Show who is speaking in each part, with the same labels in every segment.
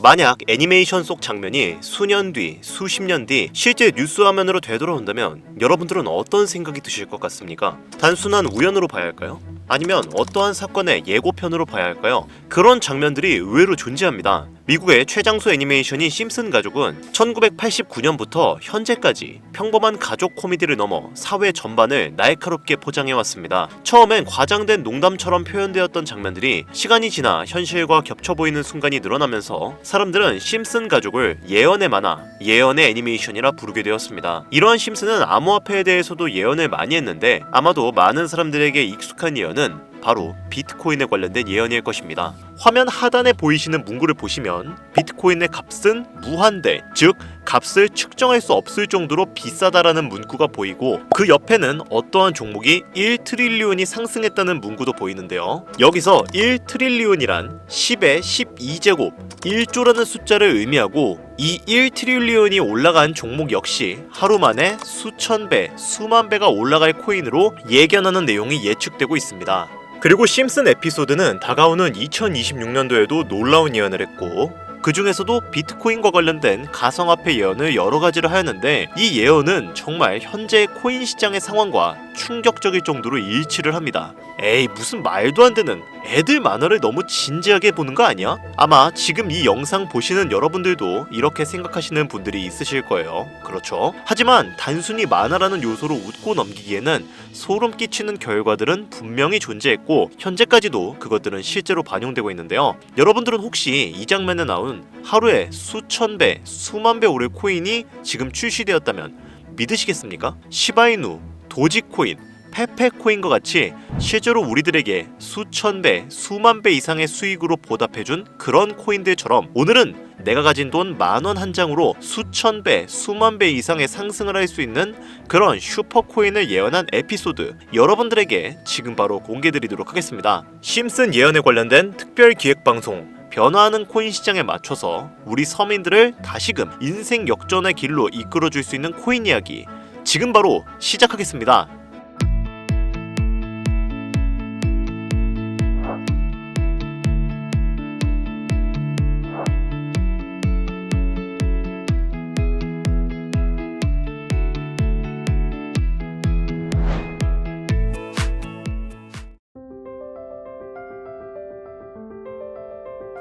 Speaker 1: 만약 애니메이션 속 장면이 수년 뒤, 수십 년 뒤 실제 뉴스 화면으로 되돌아온다면 여러분들은 어떤 생각이 드실 것 같습니까? 단순한 우연으로 봐야 할까요? 아니면 어떠한 사건의 예고편으로 봐야 할까요? 그런 장면들이 의외로 존재합니다. 미국의 최장수 애니메이션인 심슨 가족은 1989년부터 현재까지 평범한 가족 코미디를 넘어 사회 전반을 날카롭게 포장해왔습니다. 처음엔 과장된 농담처럼 표현되었던 장면들이 시간이 지나 현실과 겹쳐 보이는 순간이 늘어나면서 사람들은 심슨 가족을 예언의 만화, 예언의 애니메이션이라 부르게 되었습니다. 이러한 심슨은 암호화폐에 대해서도 예언을 많이 했는데 아마도 많은 사람들에게 익숙한 예언은 바로 비트코인에 관련된 예언일 것입니다. 화면 하단에 보이시는 문구를 보시면 비트코인의 값은 무한대, 즉 값을 측정할 수 없을 정도로 비싸다라는 문구가 보이고 그 옆에는 어떠한 종목이 1트릴리온이 상승했다는 문구도 보이는데요. 여기서 1트릴리온이란 10의 12제곱 1조라는 숫자를 의미하고 이 1트릴리온이 올라간 종목 역시 하루 만에 수천 배, 수만 배가 올라갈 코인으로 예견하는 내용이 예측되고 있습니다. 그리고 심슨 에피소드는 다가오는 2026년도에도 놀라운 예언을 했고 그 중에서도 비트코인과 관련된 가상화폐 예언을 여러 가지를 하였는데 이 예언은 정말 현재 코인 시장의 상황과 충격적일 정도로 일치를 합니다. 에이 무슨 말도 안 되는 애들 만화를 너무 진지하게 보는 거 아니야? 아마 지금 이 영상 보시는 여러분들도 이렇게 생각하시는 분들이 있으실 거예요. 그렇죠? 하지만 단순히 만화라는 요소로 웃고 넘기기에는 소름 끼치는 결과들은 분명히 존재했고 현재까지도 그것들은 실제로 반영되고 있는데요. 여러분들은 혹시 이 장면에 나온 하루에 수천 배, 수만 배 오를 코인이 지금 출시되었다면 믿으시겠습니까? 시바이누, 도지코인, 페페코인과 같이 실제로 우리들에게 수천 배, 수만 배 이상의 수익으로 보답해준 그런 코인들처럼 오늘은 내가 가진 돈 10,000원 한 장으로 수천 배, 수만 배 이상의 상승을 할 수 있는 그런 슈퍼코인을 예언한 에피소드 여러분들에게 지금 바로 공개드리도록 하겠습니다. 심슨 예언에 관련된 특별 기획방송 변화하는 코인 시장에 맞춰서 우리 서민들을 다시금 인생 역전의 길로 이끌어줄 수 있는 코인 이야기 지금 바로 시작하겠습니다.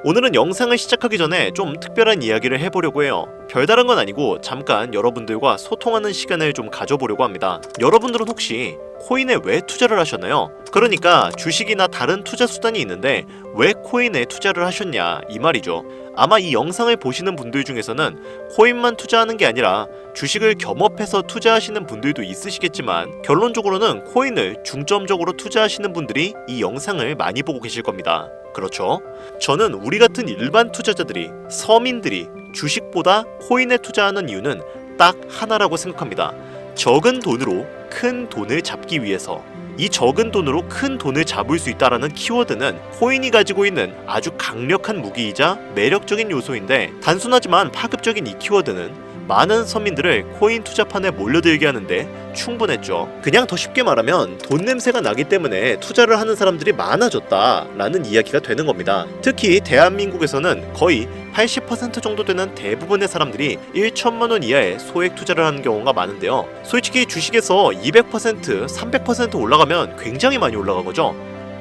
Speaker 1: 오늘은 영상을 시작하기 전에 좀 특별한 이야기를 해보려고 해요. 별다른 건 아니고 잠깐 여러분들과 소통하는 시간을 좀 가져보려고 합니다. 여러분들은 혹시 코인에 왜 투자를 하셨나요? 그러니까 주식이나 다른 투자 수단이 있는데 왜 코인에 투자를 하셨냐 이 말이죠. 아마 이 영상을 보시는 분들 중에서는 코인만 투자하는 게 아니라 주식을 겸업해서 투자하시는 분들도 있으시겠지만 결론적으로는 코인을 중점적으로 투자하시는 분들이 이 영상을 많이 보고 계실 겁니다. 그렇죠? 저는 우리 같은 일반 투자자들이, 서민들이 주식보다 코인에 투자하는 이유는 딱 하나라고 생각합니다. 적은 돈으로 큰 돈을 잡기 위해서. 이 적은 돈으로 큰 돈을 잡을 수 있다라는 키워드는 코인이 가지고 있는 아주 강력한 무기이자 매력적인 요소인데 단순하지만 파급적인 이 키워드는 많은 서민들을 코인 투자판에 몰려들게 하는데 충분했죠. 그냥 더 쉽게 말하면 돈 냄새가 나기 때문에 투자를 하는 사람들이 많아졌다라는 이야기가 되는 겁니다. 특히 대한민국에서는 거의 80% 정도 되는 대부분의 사람들이 1천만 원 이하의 소액 투자를 하는 경우가 많은데요. 솔직히 주식에서 200%, 300% 올라가면 굉장히 많이 올라간 거죠.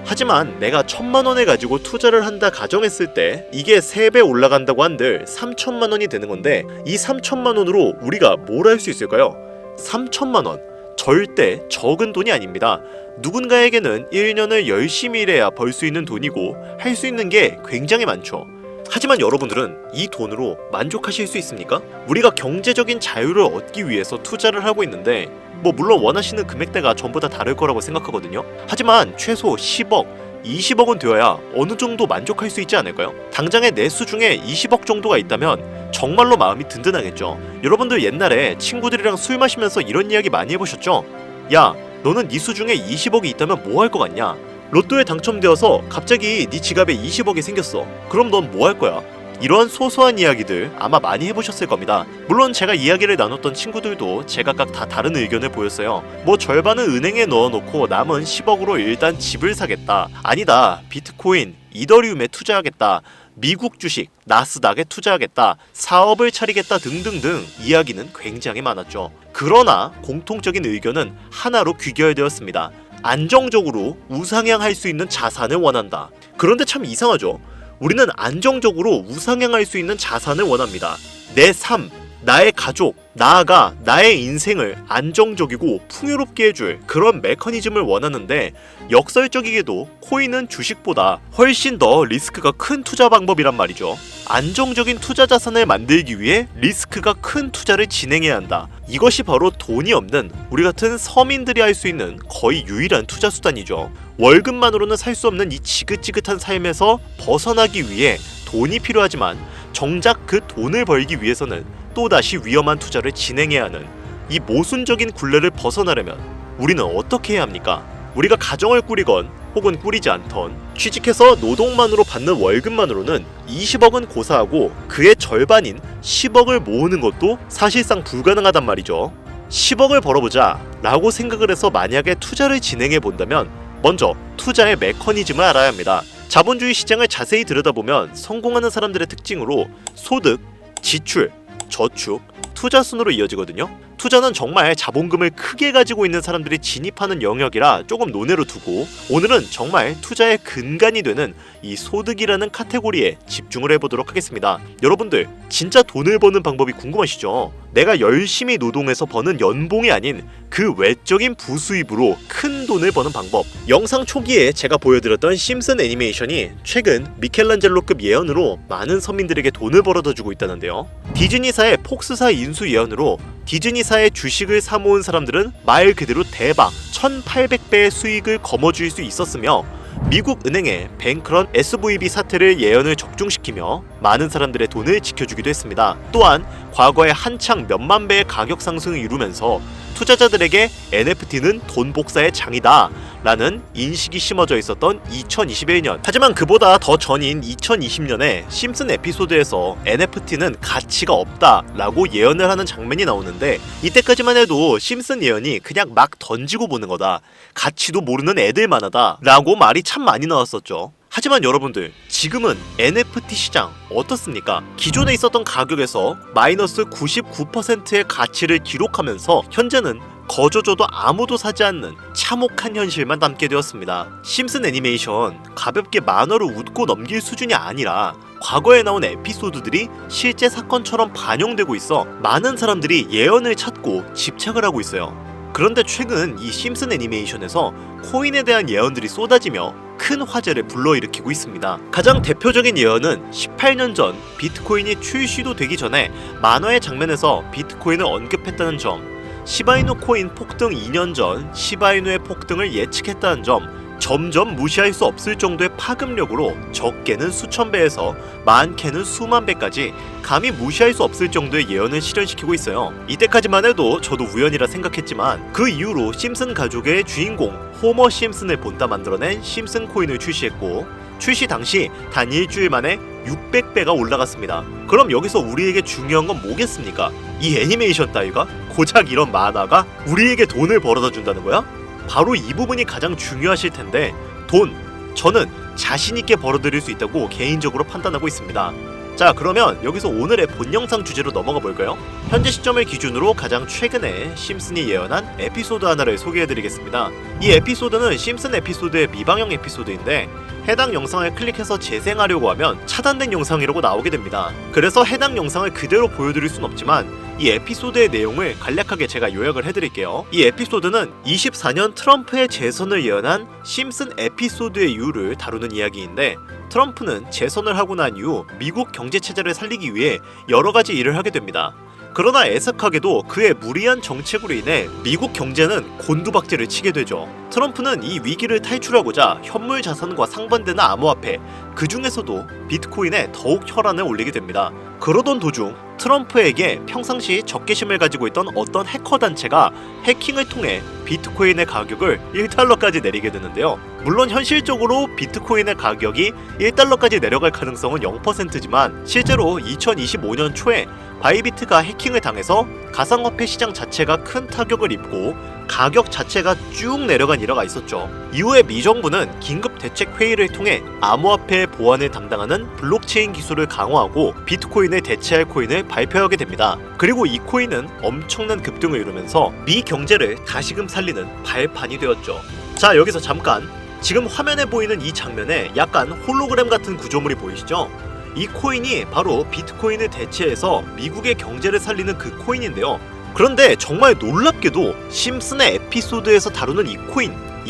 Speaker 1: 하지만 내가 1,000만 원을 가지고 투자를 한다 가정했을 때 이게 3배 올라간다고 한들 3천만 원이 되는 건데 이 3천만 원으로 우리가 뭘 할 수 있을까요? 3천만 원 절대 적은 돈이 아닙니다. 누군가에게는 1년을 열심히 일해야 벌 수 있는 돈이고 할 수 있는 게 굉장히 많죠. 하지만 여러분들은 이 돈으로 만족하실 수 있습니까? 우리가 경제적인 자유를 얻기 위해서 투자를 하고 있는데 물론 원하시는 금액대가 전부 다 다를 거라고 생각하거든요. 하지만 최소 10억, 20억은 되어야 어느 정도 만족할 수 있지 않을까요? 당장의 내수 중에 20억 정도가 있다면 정말로 마음이 든든하겠죠. 여러분들 옛날에 친구들이랑 술 마시면서 이런 이야기 많이 해보셨죠? 야, 너는 네 수중에 20억이 있다면 뭐 할 것 같냐? 로또에 당첨되어서 갑자기 네 지갑에 20억이 생겼어. 그럼 넌 뭐 할 거야? 이러한 소소한 이야기들 아마 많이 해보셨을 겁니다. 물론 제가 이야기를 나눴던 친구들도 제각각 다 다른 의견을 보였어요. 절반은 은행에 넣어놓고 남은 10억으로 일단 집을 사겠다. 아니다, 비트코인, 이더리움에 투자하겠다. 미국 주식, 나스닥에 투자하겠다, 사업을 차리겠다 등등등 이야기는 굉장히 많았죠. 그러나 공통적인 의견은 하나로 귀결되었습니다. 안정적으로 우상향할 수 있는 자산을 원한다. 그런데 참 이상하죠. 우리는 안정적으로 우상향할 수 있는 자산을 원합니다. 내 삶, 나의 가족, 나아가 나의 인생을 안정적이고 풍요롭게 해줄 그런 메커니즘을 원하는데, 역설적이게도 코인은 주식보다 훨씬 더 리스크가 큰 투자 방법이란 말이죠. 안정적인 투자 자산을 만들기 위해 리스크가 큰 투자를 진행해야 한다. 이것이 바로 돈이 없는 우리 같은 서민들이 할 수 있는 거의 유일한 투자 수단이죠. 월급만으로는 살 수 없는 이 지긋지긋한 삶에서 벗어나기 위해 돈이 필요하지만, 정작 그 돈을 벌기 위해서는 또다시 위험한 투자를 진행해야 하는 이 모순적인 굴레를 벗어나려면 우리는 어떻게 해야 합니까? 우리가 가정을 꾸리건 혹은 꾸리지 않던, 취직해서 노동만으로 받는 월급만으로는 20억은 고사하고 그의 절반인 10억을 모으는 것도 사실상 불가능하단 말이죠. 10억을 벌어보자 라고 생각을 해서 만약에 투자를 진행해 본다면 먼저 투자의 메커니즘을 알아야 합니다. 자본주의 시장을 자세히 들여다보면 성공하는 사람들의 특징으로 소득, 지출, 저축, 투자 순으로 이어지거든요. 투자는 정말 자본금을 크게 가지고 있는 사람들이 진입하는 영역이라 조금 논외로 두고, 오늘은 정말 투자의 근간이 되는 이 소득이라는 카테고리에 집중을 해보도록 하겠습니다. 여러분들 진짜 돈을 버는 방법이 궁금하시죠? 내가 열심히 노동해서 버는 연봉이 아닌 그 외적인 부수입으로 큰 돈을 버는 방법. 영상 초기에 제가 보여드렸던 심슨 애니메이션이 최근 미켈란젤로급 예언으로 많은 서민들에게 돈을 벌어다주고 있다는데요. 디즈니사의 폭스사 인수 예언으로 디즈니사의 주식을 사모은 사람들은 말 그대로 대박 1800배의 수익을 거머쥘 수 있었으며, 미국 은행의 뱅크런 SVB 사태를 예언을 적중시키며 많은 사람들의 돈을 지켜주기도 했습니다. 또한 과거에 한창 몇만 배의 가격 상승을 이루면서 투자자들에게 NFT는 돈 복사의 장이다 라는 인식이 심어져 있었던 2021년. 하지만 그보다 더 전인 2020년에 심슨 에피소드에서 NFT는 가치가 없다 라고 예언을 하는 장면이 나오는데, 이때까지만 해도 심슨 예언이 그냥 막 던지고 보는 거다, 가치도 모르는 애들만 하다 라고 말이 참 많이 나왔었죠. 하지만 여러분들, 지금은 NFT 시장 어떻습니까? 기존에 있었던 가격에서 마이너스 99%의 가치를 기록하면서 현재는 거저줘도 아무도 사지 않는 참혹한 현실만 남게 되었습니다. 심슨 애니메이션 가볍게 만화로 웃고 넘길 수준이 아니라 과거에 나온 에피소드들이 실제 사건처럼 반영되고 있어 많은 사람들이 예언을 찾고 집착을 하고 있어요. 그런데 최근 이 심슨 애니메이션에서 코인에 대한 예언들이 쏟아지며 큰 화제를 불러일으키고 있습니다. 가장 대표적인 예언은 18년 전 비트코인이 출시도 되기 전에 만화의 장면에서 비트코인을 언급했다는 점, 시바이누 코인 폭등 2년 전 시바이누의 폭등을 예측했다는 점, 점점 무시할 수 없을 정도의 파급력으로 적게는 수천 배에서 많게는 수만 배까지 감히 무시할 수 없을 정도의 예언을 실현시키고 있어요. 이때까지만 해도 저도 우연이라 생각했지만 그 이후로 심슨 가족의 주인공 호머 심슨을 본따 만들어낸 심슨 코인을 출시했고, 출시 당시 단 일주일 만에 600배가 올라갔습니다. 그럼 여기서 우리에게 중요한 건 뭐겠습니까? 이 애니메이션 따위가? 고작 이런 만화가 우리에게 돈을 벌어다 준다는 거야? 바로 이 부분이 가장 중요하실 텐데, 돈, 저는 자신있게 벌어들일 수 있다고 개인적으로 판단하고 있습니다. 자, 그러면 여기서 오늘의 본 영상 주제로 넘어가 볼까요? 현재 시점을 기준으로 가장 최근에 심슨이 예언한 에피소드 하나를 소개해드리겠습니다. 이 에피소드는 심슨 에피소드의 미방영 에피소드인데, 해당 영상을 클릭해서 재생하려고 하면 차단된 영상이라고 나오게 됩니다. 그래서 해당 영상을 그대로 보여드릴 순 없지만 이 에피소드의 내용을 간략하게 제가 요약을 해드릴게요. 이 에피소드는 24년 트럼프의 재선을 예언한 심슨 에피소드의 이유를 다루는 이야기인데, 트럼프는 재선을 하고 난 이후 미국 경제 체제를 살리기 위해 여러 가지 일을 하게 됩니다. 그러나 애석하게도 그의 무리한 정책으로 인해 미국 경제는 곤두박질을 치게 되죠. 트럼프는 이 위기를 탈출하고자 현물 자산과 상반되는 암호화폐, 그 중에서도 비트코인에 더욱 혈안을 올리게 됩니다. 그러던 도중 트럼프에게 평상시 적개심을 가지고 있던 어떤 해커 단체가 해킹을 통해 비트코인의 가격을 1달러까지 내리게 되는데요. 물론 현실적으로 비트코인의 가격이 1달러까지 내려갈 가능성은 0%지만 실제로 2025년 초에 바이비트가 해킹을 당해서 가상화폐 시장 자체가 큰 타격을 입고 가격 자체가 쭉 내려간 일화가 있었죠. 이후에 미 정부는 긴급 대책 회의를 통해 암호화폐 보안을 담당하는 블록체인 기술을 강화하고 비트코인을 대체할 코인을 발표하게 됩니다. 그리고 이 코인은 엄청난 급등을 이루면서 미 경제를 다시금 살리는 발판이 되었죠. 자, 여기서 잠깐, 지금 화면에 보이는 이 장면에 약간 홀로그램 같은 구조물이 보이시죠? 이 코인이 바로 비트코인을 대체해서 미국의 경제를 살리는 그 코인인데요. 그런데 정말 놀랍게도 심슨의 에피소드에서 다루는 이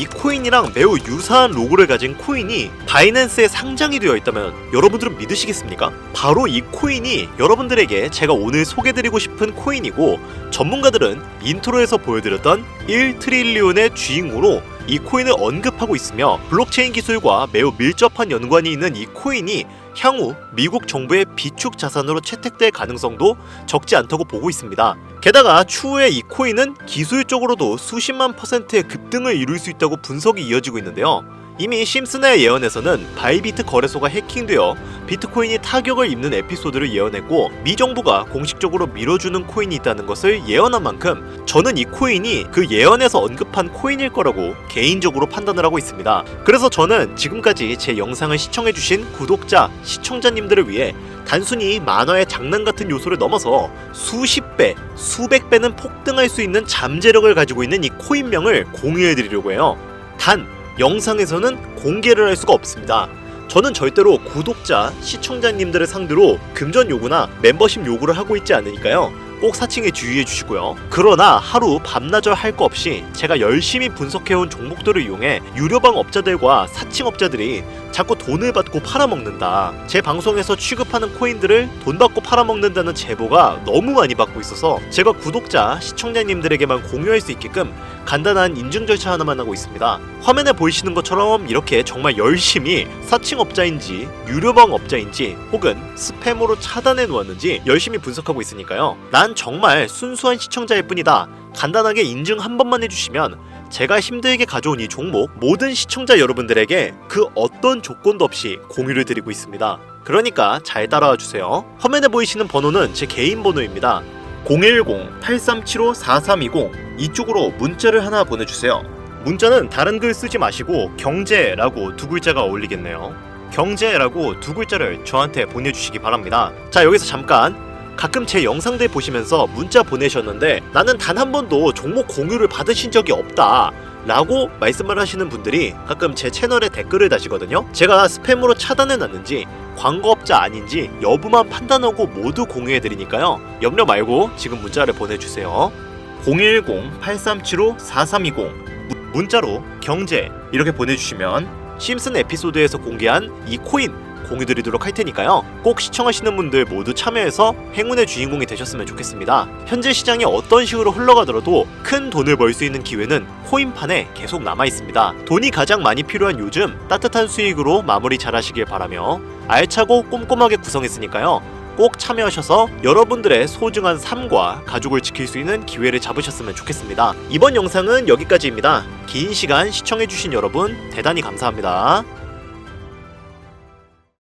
Speaker 1: 코인이랑 매우 유사한 로고를 가진 코인이 바이낸스에 상장이 되어 있다면 여러분들은 믿으시겠습니까? 바로 이 코인이 여러분들에게 제가 오늘 소개드리고 싶은 코인이고, 전문가들은 인트로에서 보여드렸던 1트릴리온의 주인공으로 이 코인을 언급하고 있으며, 블록체인 기술과 매우 밀접한 연관이 있는 이 코인이 향후 미국 정부의 비축 자산으로 채택될 가능성도 적지 않다고 보고 있습니다. 게다가 추후에 이 코인은 기술적으로도 수십만 %의 급등을 이룰 수 있다고 분석이 이어지고 있는데요. 이미 심슨의 예언에서는 바이비트 거래소가 해킹되어 비트코인이 타격을 입는 에피소드를 예언했고, 미 정부가 공식적으로 밀어주는 코인이 있다는 것을 예언한 만큼 저는 이 코인이 그 예언에서 언급한 코인일 거라고 개인적으로 판단을 하고 있습니다. 그래서 저는 지금까지 제 영상을 시청해주신 구독자, 시청자님들을 위해 단순히 만화의 장난 같은 요소를 넘어서 수십 배, 수백 배는 폭등할 수 있는 잠재력을 가지고 있는 이 코인명을 공유해드리려고 해요. 단, 영상에서는 공개를 할 수가 없습니다. 저는 절대로 구독자, 시청자님들을 상대로 금전 요구나 멤버십 요구를 하고 있지 않으니까요. 꼭 사칭에 주의해 주시고요. 그러나 하루 밤낮을 할 거 없이 제가 열심히 분석해온 종목들을 이용해 유료방 업자들과 사칭업자들이 자꾸 돈을 받고 팔아먹는다, 제 방송에서 취급하는 코인들을 돈 받고 팔아먹는다는 제보가 너무 많이 받고 있어서 제가 구독자, 시청자님들에게만 공유할 수 있게끔 간단한 인증 절차 하나만 하고 있습니다. 화면에 보이시는 것처럼 이렇게 정말 열심히 사칭업자인지 유료방 업자인지 혹은 스팸으로 차단해 놓았는지 열심히 분석하고 있으니까요. 난 정말 순수한 시청자일 뿐이다, 간단하게 인증 한 번만 해주시면 제가 힘들게 가져온 이 종목 모든 시청자 여러분들에게 그 어떤 조건도 없이 공유를 드리고 있습니다. 그러니까 잘 따라와 주세요. 화면에 보이시는 번호는 제 개인 번호입니다. 010-8375-4320 이쪽으로 문자를 하나 보내주세요. 문자는 다른 글 쓰지 마시고 경제라고 두 글자가 어울리겠네요. 경제라고 두 글자를 저한테 보내주시기 바랍니다. 자, 여기서 잠깐, 가끔 제 영상들 보시면서 문자 보내셨는데 나는 단 한 번도 종목 공유를 받으신 적이 없다 라고 말씀을 하시는 분들이 가끔 제 채널에 댓글을 다시거든요. 제가 스팸으로 차단해놨는지 광고업자 아닌지 여부만 판단하고 모두 공유해드리니까요. 염려 말고 지금 문자를 보내주세요. 010-8375-4320 문자로 경제 이렇게 보내주시면 심슨 에피소드에서 공개한 이 코인 공유드리도록 할 테니까요. 꼭 시청하시는 분들 모두 참여해서 행운의 주인공이 되셨으면 좋겠습니다. 현재 시장이 어떤 식으로 흘러가더라도 큰 돈을 벌 수 있는 기회는 코인판에 계속 남아 있습니다. 돈이 가장 많이 필요한 요즘 따뜻한 수익으로 마무리 잘 하시길 바라며, 알차고 꼼꼼하게 구성했으니까요. 꼭 참여하셔서 여러분들의 소중한 삶과 가족을 지킬 수 있는 기회를 잡으셨으면 좋겠습니다. 이번 영상은 여기까지입니다. 긴 시간 시청해주신 여러분 대단히 감사합니다.